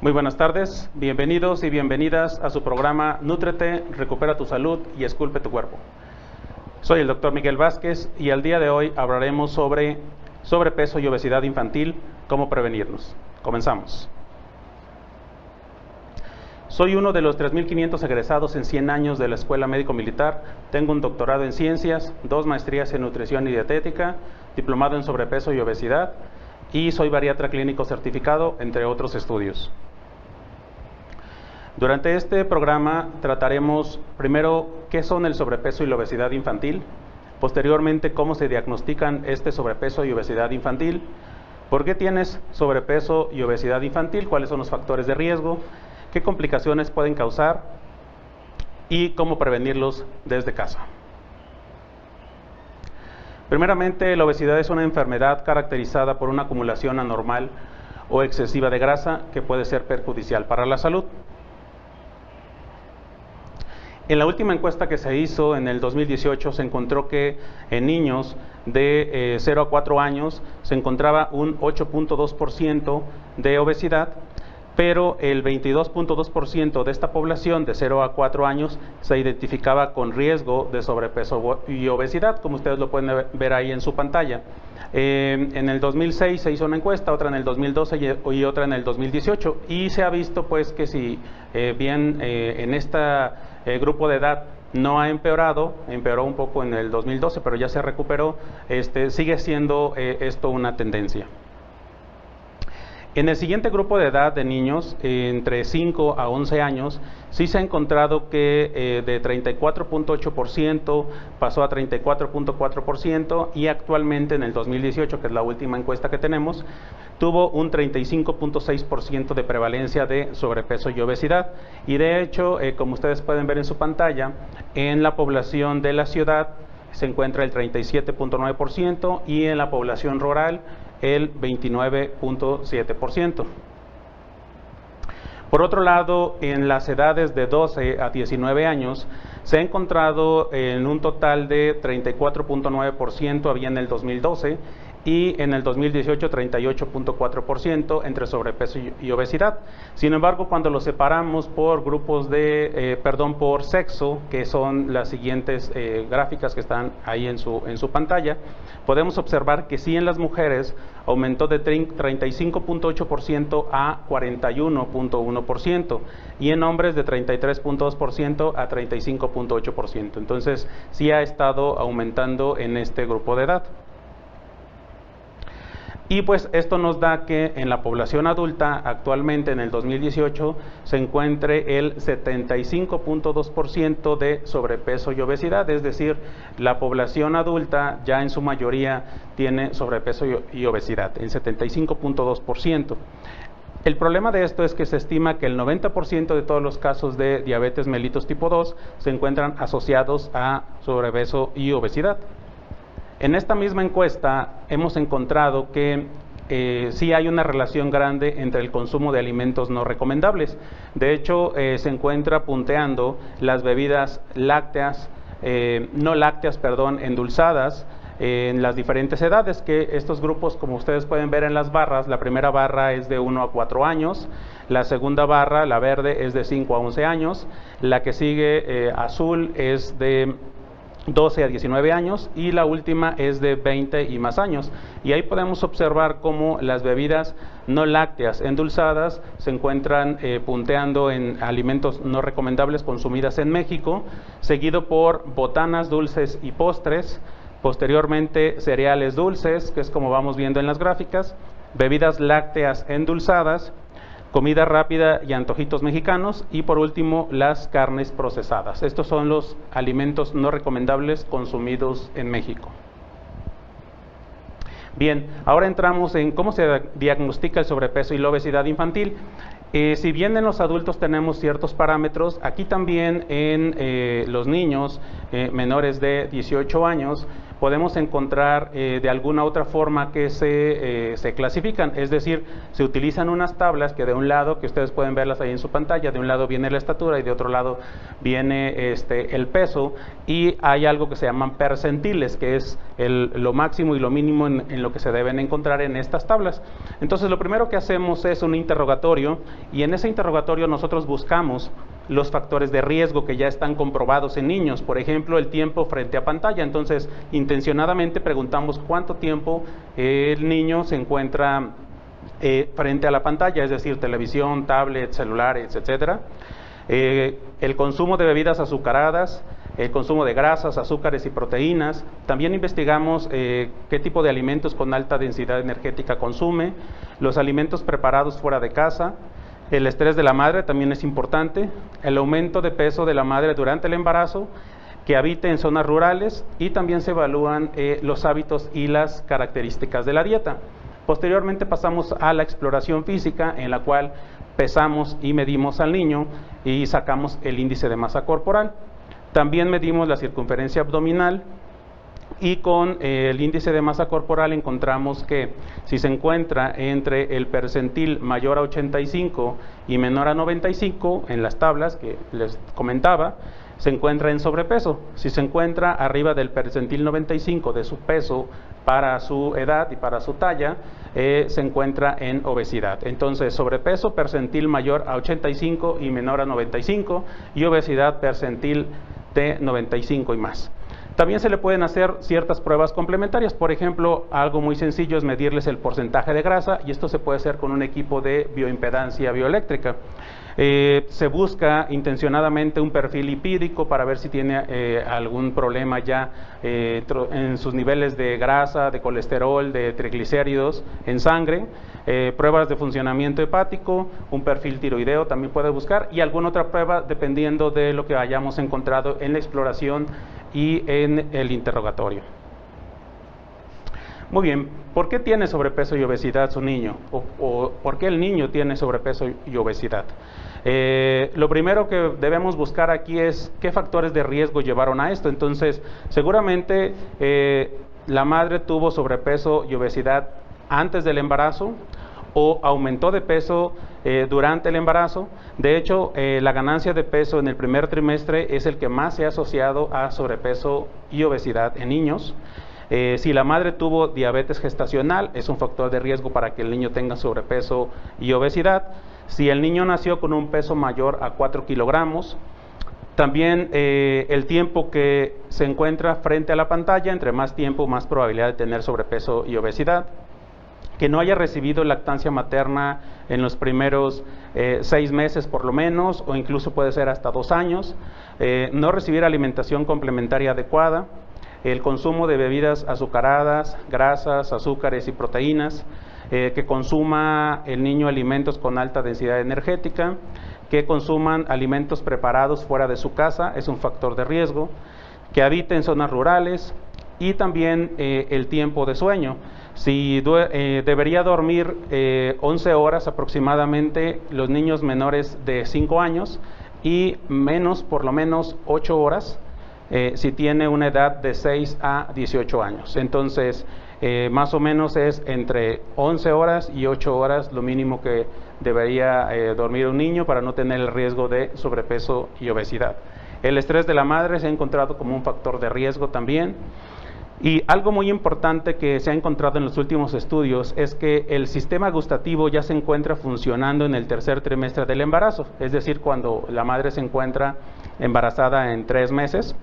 Muy buenas tardes, bienvenidos y bienvenidas a su programa Nútrete, Recupera tu Salud y Esculpe tu Cuerpo. Soy el Dr. Miguel Vázquez y al día de hoy hablaremos sobre sobrepeso y obesidad infantil, cómo prevenirnos. Comenzamos. Soy uno de los 3.500 egresados en 100 años de la Escuela Médico Militar. Tengo un doctorado en ciencias, 2 maestrías en nutrición y dietética, diplomado en sobrepeso y obesidad, y soy bariatra clínico certificado, entre otros estudios. Durante este programa trataremos primero qué son el sobrepeso y la obesidad infantil, posteriormente cómo se diagnostican este sobrepeso y obesidad infantil, por qué tienes sobrepeso y obesidad infantil, cuáles son los factores de riesgo, qué complicaciones pueden causar y cómo prevenirlos desde casa. Primeramente, la obesidad es una enfermedad caracterizada por una acumulación anormal o excesiva de grasa que puede ser perjudicial para la salud. En la última encuesta que se hizo en el 2018 se encontró que en niños de 0 a 4 años se encontraba un 8.2% de obesidad, pero el 22.2% de esta población de 0 a 4 años se identificaba con riesgo de sobrepeso y obesidad, como ustedes lo pueden ver ahí en su pantalla. En el 2006 se hizo una encuesta, otra en el 2012 y otra en el 2018, y se ha visto pues que si bien en esta grupo de edad no ha empeorado, empeoró un poco en el 2012, pero ya se recuperó, sigue siendo esto una tendencia. En el siguiente grupo de edad de niños, entre 5 a 11 años, sí se ha encontrado que de 34.8% pasó a 34.4% y actualmente en el 2018, que es la última encuesta que tenemos, tuvo un 35.6% de prevalencia de sobrepeso y obesidad. Y de hecho, como ustedes pueden ver en su pantalla, en la población de la ciudad se encuentra el 37.9% y en la población rural el 29.7%. Por otro lado, en las edades de 12 a 19 años se ha encontrado en un total de 34.9% había en el 2012 y en el 2018 38.4% entre sobrepeso y obesidad. Sin embargo, cuando lo separamos por grupos de, por sexo, que son las siguientes gráficas que están ahí en su pantalla, podemos observar que sí en las mujeres aumentó de 35.8% a 41.1% y en hombres de 33.2% a 35.8%. Entonces sí ha estado aumentando en este grupo de edad. Y pues esto nos da que en la población adulta actualmente en el 2018 se encuentre el 75.2% de sobrepeso y obesidad, es decir, la población adulta ya en su mayoría tiene sobrepeso y obesidad, el 75.2%. El problema de esto es que se estima que el 90% de todos los casos de diabetes mellitus tipo 2 se encuentran asociados a sobrepeso y obesidad. En esta misma encuesta hemos encontrado que sí hay una relación grande entre el consumo de alimentos no recomendables. De hecho, se encuentra punteando las bebidas lácteas, endulzadas, en las diferentes edades, que estos grupos, como ustedes pueden ver en las barras, la primera barra es de 1 a 4 años, la segunda barra, la verde, es de 5 a 11 años, la que sigue azul es de 12 a 19 años y la última es de 20 y más años. Y ahí podemos observar cómo las bebidas no lácteas endulzadas se encuentran punteando en alimentos no recomendables consumidas en México, seguido por botanas, dulces y postres, posteriormente cereales dulces, que es como vamos viendo en las gráficas, bebidas lácteas endulzadas, comida rápida y antojitos mexicanos y por último las carnes procesadas. Estos son los alimentos no recomendables consumidos en México. Bien, ahora entramos en cómo se diagnostica el sobrepeso y la obesidad infantil. Si bien en los adultos tenemos ciertos parámetros, aquí también en los niños menores de 18 años podemos encontrar de alguna otra forma que se clasifican, es decir, se utilizan unas tablas que de un lado, que ustedes pueden verlas ahí en su pantalla, de un lado viene la estatura y de otro lado viene el peso, y hay algo que se llaman percentiles, que es lo máximo y lo mínimo en lo que se deben encontrar en estas tablas. Entonces lo primero que hacemos es un interrogatorio, y en ese interrogatorio nosotros buscamos los factores de riesgo que ya están comprobados en niños, por ejemplo el tiempo frente a pantalla. Entonces intencionadamente preguntamos cuánto tiempo el niño se encuentra frente a la pantalla, es decir, televisión, tablet, celulares, etcétera. El consumo de bebidas azucaradas, el consumo de grasas, azúcares y proteínas. También investigamos qué tipo de alimentos con alta densidad energética consume, los alimentos preparados fuera de casa. El estrés de la madre también es importante, el aumento de peso de la madre durante el embarazo, que habite en zonas rurales, y también se evalúan los hábitos y las características de la dieta. Posteriormente pasamos a la exploración física, en la cual pesamos y medimos al niño y sacamos el índice de masa corporal. También medimos la circunferencia abdominal, y con el índice de masa corporal encontramos que si se encuentra entre el percentil mayor a 85 y menor a 95 en las tablas que les comentaba, se encuentra en sobrepeso. Si se encuentra arriba del percentil 95 de su peso para su edad y para su talla, se encuentra en obesidad. Entonces, sobrepeso percentil mayor a 85 y menor a 95, y obesidad percentil de 95 y más. También se le pueden hacer ciertas pruebas complementarias. Por ejemplo, algo muy sencillo es medirles el porcentaje de grasa, y esto se puede hacer con un equipo de bioimpedancia bioeléctrica. Se busca intencionadamente un perfil lipídico para ver si tiene algún problema ya en sus niveles de grasa, de colesterol, de triglicéridos en sangre. Pruebas de funcionamiento hepático, un perfil tiroideo también puede buscar, y alguna otra prueba dependiendo de lo que hayamos encontrado en la exploración y en el interrogatorio. Muy bien, ¿por qué tiene sobrepeso y obesidad su niño? ¿O por qué el niño tiene sobrepeso y obesidad? Lo primero que debemos buscar aquí es qué factores de riesgo llevaron a esto. Entonces, seguramente la madre tuvo sobrepeso y obesidad antes del embarazo, o aumentó de peso durante el embarazo. De hecho, la ganancia de peso en el primer trimestre es el que más se ha asociado a sobrepeso y obesidad en niños. Si la madre tuvo diabetes gestacional, es un factor de riesgo para que el niño tenga sobrepeso y obesidad. Si el niño nació con un peso mayor a 4 kilogramos, también el tiempo que se encuentra frente a la pantalla, entre más tiempo, más probabilidad de tener sobrepeso y obesidad. Que no haya recibido lactancia materna en los primeros 6 meses por lo menos, o incluso puede ser hasta 2 años. No recibir alimentación complementaria adecuada. El consumo de bebidas azucaradas, grasas, azúcares y proteínas. Que consuma el niño alimentos con alta densidad energética. Que consuman alimentos preparados fuera de su casa, es un factor de riesgo. Que habite en zonas rurales. Y también el tiempo de sueño. Si debería dormir 11 horas aproximadamente los niños menores de 5 años, y menos, por lo menos 8 horas si tiene una edad de 6 a 18 años. Entonces, más o menos es entre 11 horas y 8 horas lo mínimo que debería dormir un niño para no tener el riesgo de sobrepeso y obesidad. El estrés de la madre se ha encontrado como un factor de riesgo también. Y algo muy importante que se ha encontrado en los últimos estudios es que el sistema gustativo ya se encuentra funcionando en el tercer trimestre del embarazo, es decir, cuando la madre se encuentra embarazada en 3 meses.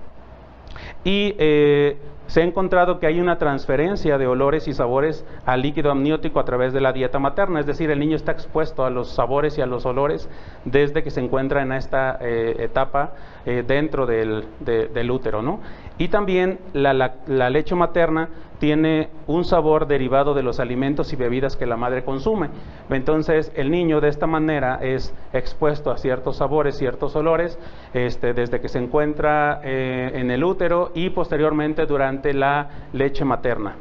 Y se ha encontrado que hay una transferencia de olores y sabores al líquido amniótico a través de la dieta materna, es decir, el niño está expuesto a los sabores y a los olores desde que se encuentra en esta etapa dentro del útero, ¿no? Y también la leche materna tiene un sabor derivado de los alimentos y bebidas que la madre consume. Entonces el niño de esta manera es expuesto a ciertos sabores, ciertos olores, desde que se encuentra en el útero y posteriormente durante la leche materna.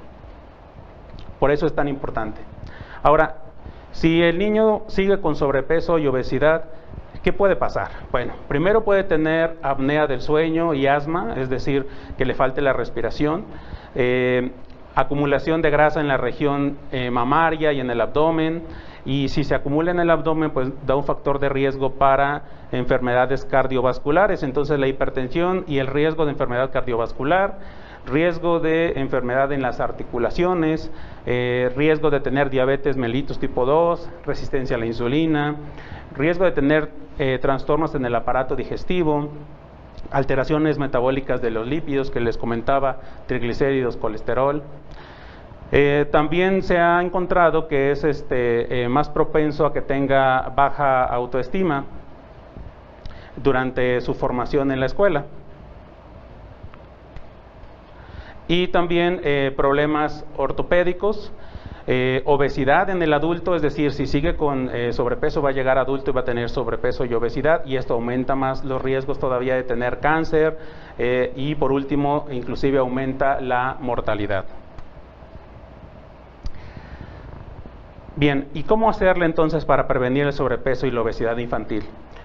Por eso es tan importante. Ahora, si el niño sigue con sobrepeso y obesidad, ¿Qué puede pasar? Bueno, primero puede tener apnea del sueño y asma, es decir, que le falte la respiración, acumulación de grasa en la región mamaria y en el abdomen, y si se acumula en el abdomen, pues da un factor de riesgo para enfermedades cardiovasculares. Entonces la hipertensión y el riesgo de enfermedad cardiovascular, riesgo de enfermedad en las articulaciones, riesgo de tener diabetes mellitus tipo 2, resistencia a la insulina, riesgo de tener trastornos en el aparato digestivo, alteraciones metabólicas de los lípidos que les comentaba, triglicéridos, colesterol. También se ha encontrado que es más propenso a que tenga baja autoestima durante su formación en la escuela. Y también problemas ortopédicos, obesidad en el adulto, es decir, si sigue con sobrepeso va a llegar adulto y va a tener sobrepeso y obesidad, y esto aumenta más los riesgos todavía de tener cáncer, y por último inclusive aumenta la mortalidad. Bien, ¿y cómo hacerle entonces para prevenir el sobrepeso y la obesidad infantil?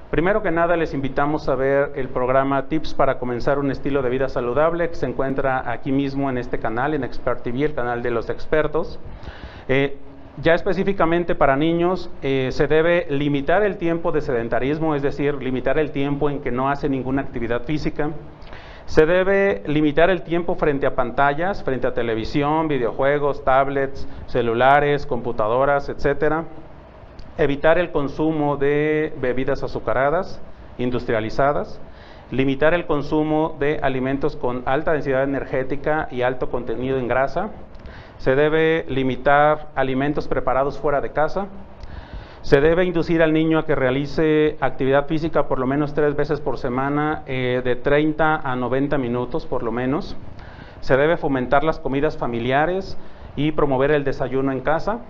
Primero que nada les invitamos a ver el programa Tips para comenzar un estilo de vida saludable, que se encuentra aquí mismo en este canal, en Expert TV, el canal de los expertos. Ya específicamente para niños se debe limitar el tiempo de sedentarismo, es decir, limitar el tiempo en que no hace ninguna actividad física. Se debe limitar el tiempo frente a pantallas, frente a televisión, videojuegos, tablets, celulares, computadoras, etcétera. Evitar el consumo de bebidas azucaradas, industrializadas. Limitar el consumo de alimentos con alta densidad energética y alto contenido en grasa. Se debe limitar alimentos preparados fuera de casa. Se debe inducir al niño a que realice actividad física por lo menos 3 veces por semana, de 30 a 90 minutos por lo menos. Se debe fomentar las comidas familiares y promover el desayuno en casa.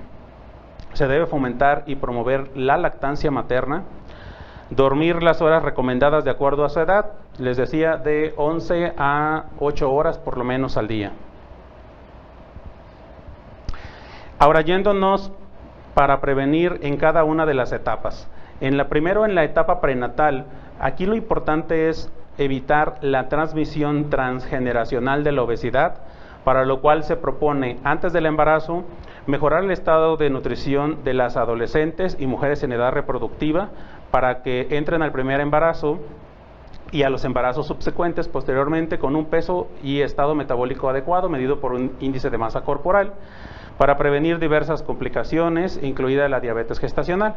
Se debe fomentar y promover la lactancia materna. Dormir las horas recomendadas de acuerdo a su edad, les decía, de 11 a 8 horas por lo menos al día. Ahora, yéndonos para prevenir en cada una de las etapas. Primero en la etapa prenatal, aquí lo importante es evitar la transmisión transgeneracional de la obesidad, para lo cual se propone antes del embarazo mejorar el estado de nutrición de las adolescentes y mujeres en edad reproductiva para que entren al primer embarazo y a los embarazos subsecuentes posteriormente con un peso y estado metabólico adecuado medido por un índice de masa corporal, para prevenir diversas complicaciones, incluida la diabetes gestacional.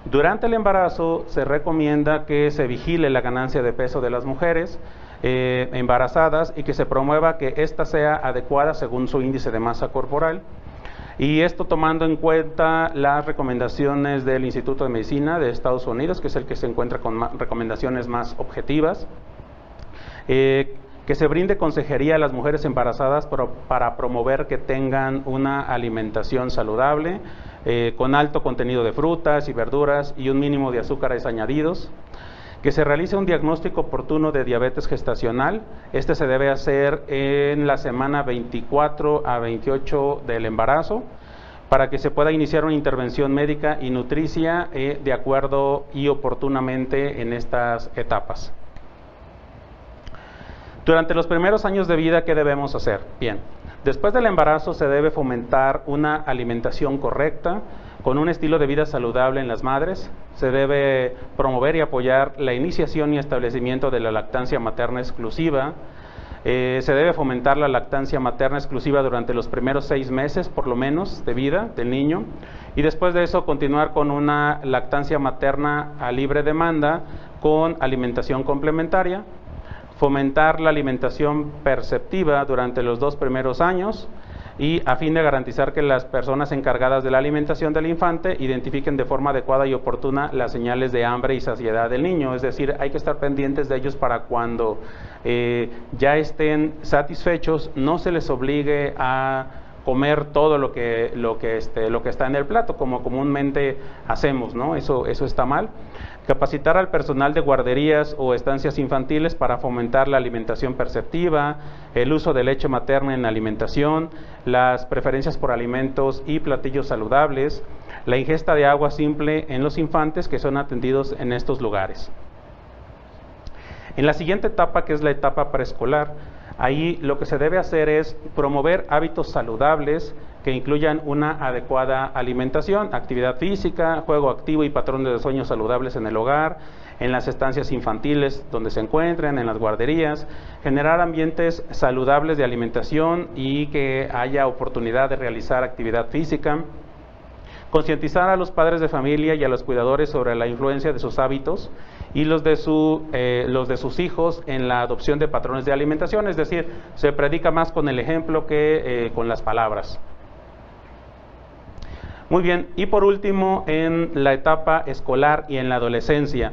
Durante el embarazo se recomienda que se vigile la ganancia de peso de las mujeres embarazadas y que se promueva que ésta sea adecuada según su índice de masa corporal. Y esto tomando en cuenta las recomendaciones del Instituto de Medicina de Estados Unidos, que es el que se encuentra con recomendaciones más objetivas. Que se brinde consejería a las mujeres embarazadas para promover que tengan una alimentación saludable, con alto contenido de frutas y verduras y un mínimo de azúcares añadidos. Que se realice un diagnóstico oportuno de diabetes gestacional. Este se debe hacer en la semana 24 a 28 del embarazo, para que se pueda iniciar una intervención médica y nutricia de acuerdo y oportunamente en estas etapas. Durante los primeros años de vida, ¿qué debemos hacer? Bien, después del embarazo se debe fomentar una alimentación correcta, con un estilo de vida saludable en las madres. Se debe promover y apoyar la iniciación y establecimiento de la lactancia materna exclusiva. Se debe fomentar la lactancia materna exclusiva durante los primeros 6 meses, por lo menos, de vida del niño. Y después de eso, continuar con una lactancia materna a libre demanda con alimentación complementaria. Fomentar la alimentación perceptiva durante los 2 primeros años y a fin de garantizar que las personas encargadas de la alimentación del infante identifiquen de forma adecuada y oportuna las señales de hambre y saciedad del niño. Es decir, hay que estar pendientes de ellos para cuando ya estén satisfechos, no se les obligue a comer todo lo que está en el plato, como comúnmente hacemos, ¿no? Eso está mal. Capacitar al personal de guarderías o estancias infantiles para fomentar la alimentación perceptiva, el uso de leche materna en la alimentación, las preferencias por alimentos y platillos saludables, la ingesta de agua simple en los infantes que son atendidos en estos lugares. En la siguiente etapa, que es la etapa preescolar, ahí lo que se debe hacer es promover hábitos saludables que incluyan una adecuada alimentación, actividad física, juego activo y patrones de sueño saludables en el hogar, en las estancias infantiles donde se encuentren, en las guarderías, generar ambientes saludables de alimentación y que haya oportunidad de realizar actividad física, concientizar a los padres de familia y a los cuidadores sobre la influencia de sus hábitos y los de sus hijos en la adopción de patrones de alimentación, es decir, se predica más con el ejemplo que con las palabras. Muy bien, y por último, en la etapa escolar y en la adolescencia,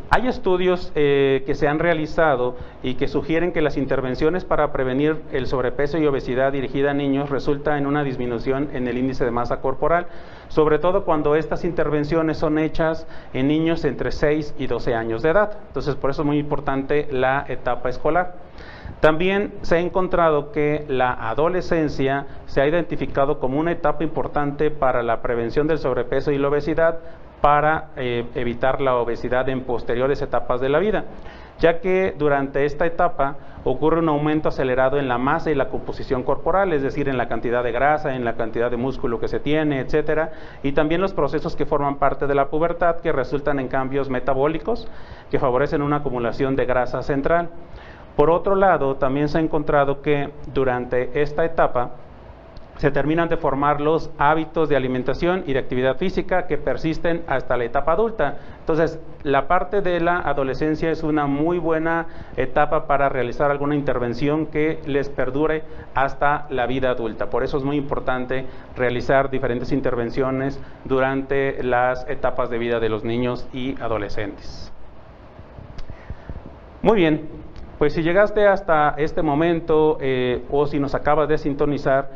hay estudios que se han realizado y que sugieren que las intervenciones para prevenir el sobrepeso y obesidad dirigida a niños resulta en una disminución en el índice de masa corporal, sobre todo cuando estas intervenciones son hechas en niños entre 6 y 12 años de edad. Entonces, por eso es muy importante la etapa escolar. También se ha encontrado que la adolescencia se ha identificado como una etapa importante para la prevención del sobrepeso y la obesidad, para evitar la obesidad en posteriores etapas de la vida, ya que durante esta etapa ocurre un aumento acelerado en la masa y la composición corporal, es decir, en la cantidad de grasa, en la cantidad de músculo que se tiene, etcétera, y también los procesos que forman parte de la pubertad, que resultan en cambios metabólicos que favorecen una acumulación de grasa central. Por otro lado, también se ha encontrado que durante esta etapa se terminan de formar los hábitos de alimentación y de actividad física que persisten hasta la etapa adulta. Entonces, la parte de la adolescencia es una muy buena etapa para realizar alguna intervención que les perdure hasta la vida adulta. Por eso es muy importante realizar diferentes intervenciones durante las etapas de vida de los niños y adolescentes. Muy bien. Pues si llegaste hasta este momento o si nos acabas de sintonizar,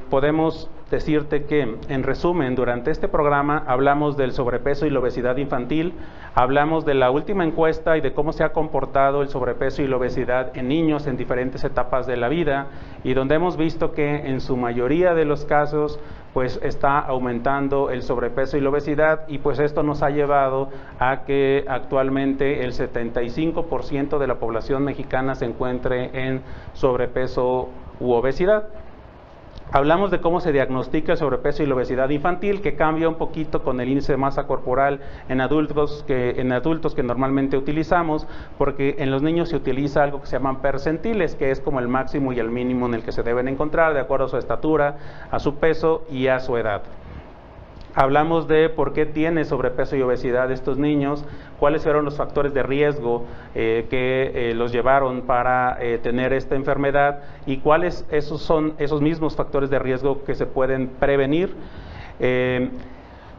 podemos decirte que, en resumen, durante este programa hablamos del sobrepeso y la obesidad infantil, hablamos de la última encuesta y de cómo se ha comportado el sobrepeso y la obesidad en niños en diferentes etapas de la vida, y donde hemos visto que en su mayoría de los casos pues está aumentando el sobrepeso y la obesidad, y pues esto nos ha llevado a que actualmente el 75% de la población mexicana se encuentre en sobrepeso u obesidad. Hablamos de cómo se diagnostica el sobrepeso y la obesidad infantil, que cambia un poquito con el índice de masa corporal en adultos que normalmente utilizamos, porque en los niños se utiliza algo que se llaman percentiles, que es como el máximo y el mínimo en el que se deben encontrar de acuerdo a su estatura, a su peso y a su edad. Hablamos de por qué tiene sobrepeso y obesidad estos niños, cuáles fueron los factores de riesgo que los llevaron para tener esta enfermedad y cuáles son esos mismos factores de riesgo que se pueden prevenir.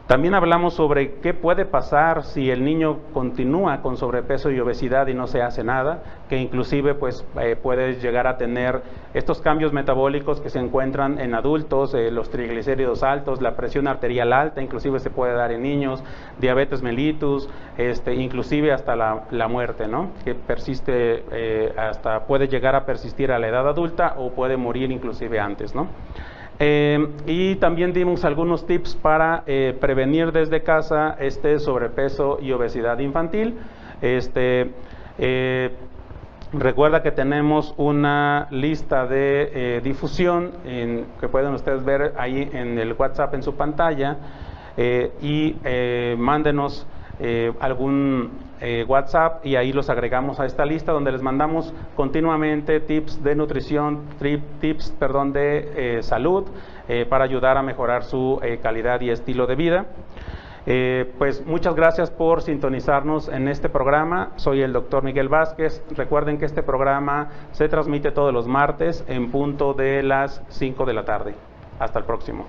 También hablamos sobre qué puede pasar si el niño continúa con sobrepeso y obesidad y no se hace nada, que inclusive pues puede llegar a tener estos cambios metabólicos que se encuentran en adultos, los triglicéridos altos, la presión arterial alta, inclusive se puede dar en niños, diabetes mellitus, inclusive hasta la muerte, ¿no? Que persiste, puede llegar a persistir a la edad adulta o puede morir inclusive antes, ¿no? Y también dimos algunos tips para prevenir desde casa este sobrepeso y obesidad infantil. Recuerda que tenemos una lista de difusión que pueden ustedes ver ahí en el WhatsApp en su pantalla, y mándenos algún WhatsApp y ahí los agregamos a esta lista donde les mandamos continuamente tips de nutrición, tips de salud para ayudar a mejorar su calidad y estilo de vida. Pues muchas gracias por sintonizarnos en este programa. Soy el doctor Miguel Vázquez. Recuerden que este programa se transmite todos los martes en punto de las 5 de la tarde. Hasta el próximo.